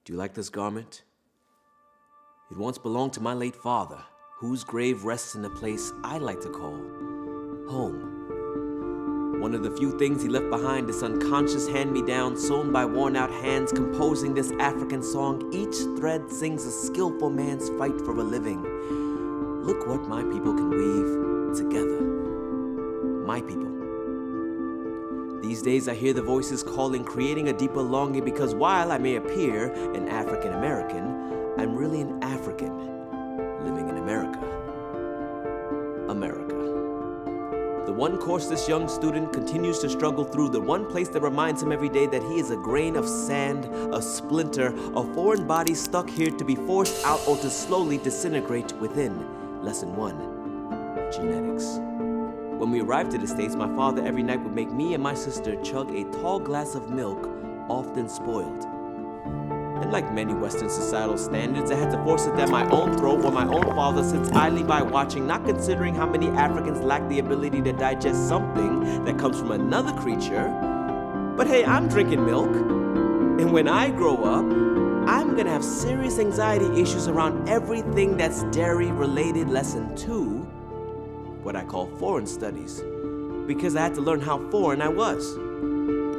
Do you like this garment? It once belonged to my late father, whose grave rests in a place I like to call home. One of the few things he left behind is unconscious hand-me-down sewn by worn-out hands composing this African song. Each thread sings a skillful man's fight for a living. Look what my people can weave together. My people. These days I hear the voices calling, creating a deeper longing, because while I may appear an African American, I'm really an African living in America. America. The one course this young student continues to struggle through, the one place that reminds him every day that he is a grain of sand, a splinter, a foreign body stuck here to be forced out or to slowly disintegrate within. Lesson 1, genetics. When we arrived to the States, my father every night would make me and my sister chug a tall glass of milk, often spoiled. And like many Western societal standards, I had to force it down my own throat while my own father sits idly by watching, not considering how many Africans lack the ability to digest something that comes from another creature. But hey, I'm drinking milk, and when I grow up, I'm gonna have serious anxiety issues around everything that's dairy related. Lesson 2, what I call foreign studies, because I had to learn how foreign I was.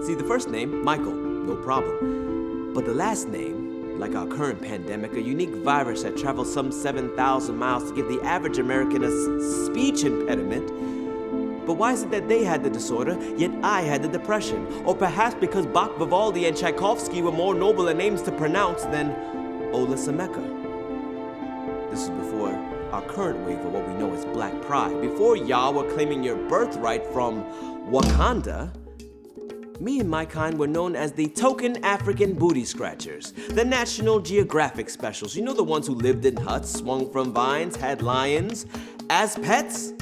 See, the first name, Michael, no problem. But the last name, like our current pandemic, a unique virus that travels some 7,000 miles to give the average American a speech impediment. But why is it that they had the disorder, yet I had the depression? Or perhaps because Bach, Vivaldi, and Tchaikovsky were more nobler names to pronounce than Ola Semeka. This is before our current wave of what we know as Black Pride. Before y'all were claiming your birthright from Wakanda, me and my kind were known as the token African booty scratchers, the National Geographic specials. You know, the ones who lived in huts, swung from vines, had lions as pets?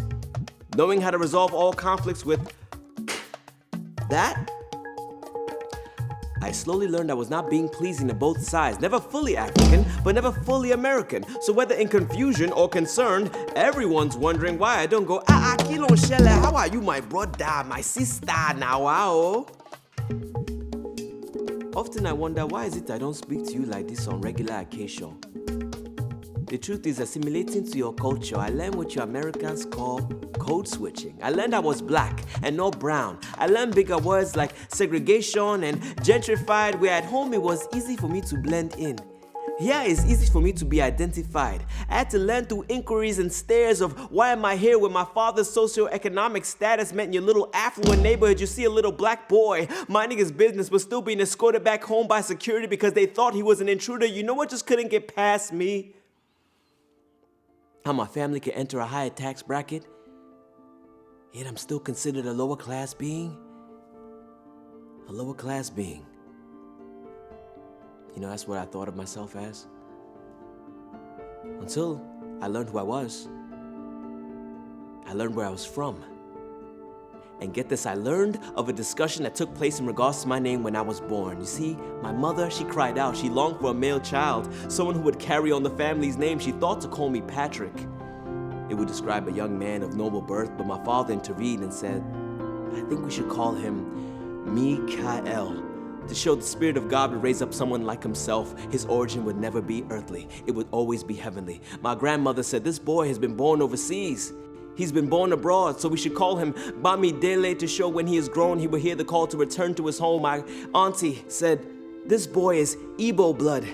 Knowing how to resolve all conflicts with that? I slowly learned I was not being pleasing to both sides, never fully African, but never fully American. So whether in confusion or concern, everyone's wondering why I don't go, Kilo Shelle, how are you, my brother, my sister, now, wow? Often I wonder, why is it I don't speak to you like this on regular occasion? The truth is, assimilating to your culture, I learned what you Americans call code switching. I learned I was black and not brown. I learned bigger words like segregation and gentrified, where at home it was easy for me to blend in. Here it's easy for me to be identified. I had to learn through inquiries and stares of why am I here when my father's socioeconomic status meant in your little affluent neighborhood you see a little black boy minding his business but still being escorted back home by security because they thought he was an intruder. You know what just couldn't get past me? How my family can enter a higher tax bracket, yet I'm still considered a lower class being? A lower class being. You know, that's what I thought of myself as. Until I learned who I was. I learned where I was from. And get this, I learned of a discussion that took place in regards to my name when I was born. You see, my mother, she cried out. She longed for a male child, someone who would carry on the family's name. She thought to call me Patrick. It would describe a young man of noble birth, but my father intervened and said, I think we should call him Mikael. To show the Spirit of God would raise up someone like himself. His origin would never be earthly. It would always be heavenly. My grandmother said, this boy has been born overseas. He's been born abroad, so we should call him Bamidele to show when he is grown, he will hear the call to return to his home. My auntie said, this boy is Igbo blood,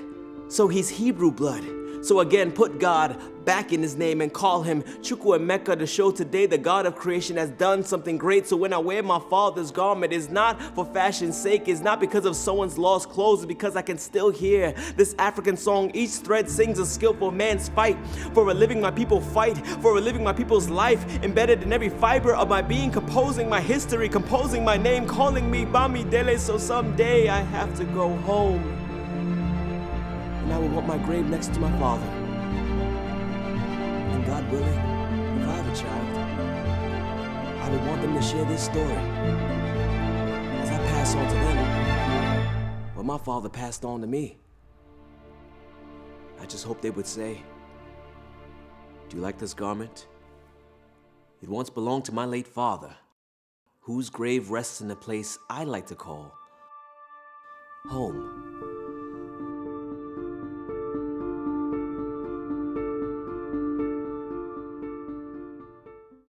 so he's Hebrew blood. So again, put God back in his name and call him Chukwuemeka to show today the God of creation has done something great. So when I wear my father's garment, it's not for fashion's sake, it's not because of someone's lost clothes, it's because I can still hear this African song. Each thread sings a skillful man's fight. For a living my people fight, for a living my people's life, embedded in every fiber of my being, composing my history, composing my name, calling me Bamidele, so someday I have to go home. And I will want my grave next to my father. And God willing, if I have a child, I would want them to share this story as I pass on to them what my father passed on to me. I just hope they would say, do you like this garment? It once belonged to my late father, whose grave rests in a place I like to call home.